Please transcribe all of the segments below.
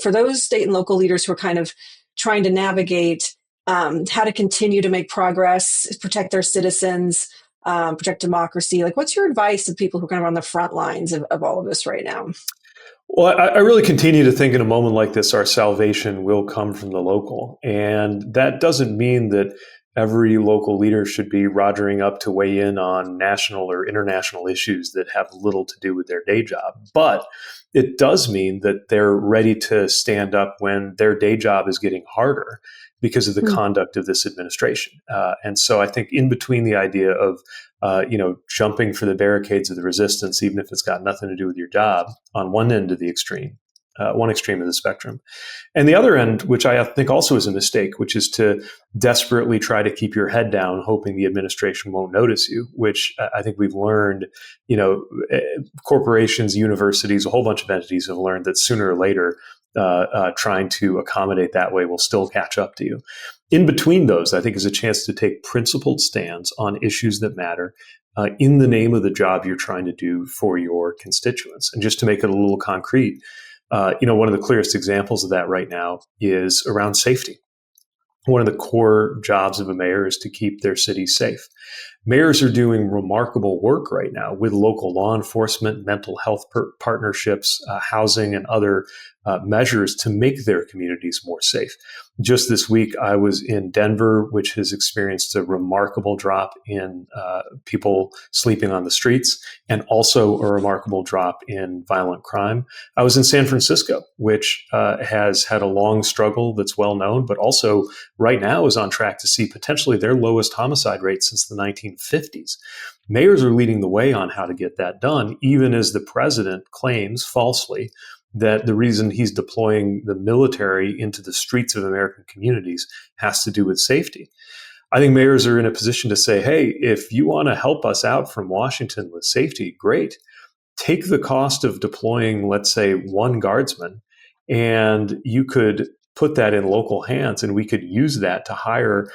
For those state and local leaders who are kind of trying to navigate how to continue to make progress, protect their citizens, protect democracy, like what's your advice to people who are kind of on the front lines of all of this right now? Well, I really continue to think in a moment like this, our salvation will come from the local. And that doesn't mean that every local leader should be rogering up to weigh in on national or international issues that have little to do with their day job. But it does mean that they're ready to stand up when their day job is getting harder because of the conduct of this administration. And so I think in between the idea of jumping for the barricades of the resistance, even if it's got nothing to do with your job, on one end of the extreme, one extreme of the spectrum. And the other end, which I think also is a mistake, which is to desperately try to keep your head down, hoping the administration won't notice you, which I think we've learned, corporations, universities, a whole bunch of entities have learned that sooner or later, trying to accommodate that way will still catch up to you. In between those, I think, is a chance to take principled stands on issues that matter in the name of the job you're trying to do for your constituents. And just to make it a little concrete, one of the clearest examples of that right now is around safety. One of the core jobs of a mayor is to keep their city safe. Mayors are doing remarkable work right now with local law enforcement, mental health partnerships, housing, and other measures to make their communities more safe. Just this week, I was in Denver, which has experienced a remarkable drop in people sleeping on the streets, and also a remarkable drop in violent crime. I was in San Francisco, which has had a long struggle that's well known, but also right now is on track to see potentially their lowest homicide rate since the 1950s. Mayors are leading the way on how to get that done, even as the president claims falsely that the reason he's deploying the military into the streets of American communities has to do with safety. I think mayors are in a position to say, hey, if you want to help us out from Washington with safety, great. Take the cost of deploying, let's say, one guardsman, and you could put that in local hands, and we could use that to hire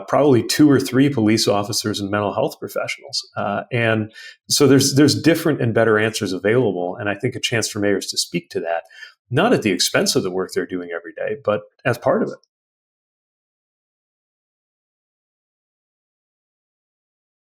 probably 2 or 3 police officers and mental health professionals. And so there's different and better answers available. And I think a chance for mayors to speak to that, not at the expense of the work they're doing every day, but as part of it.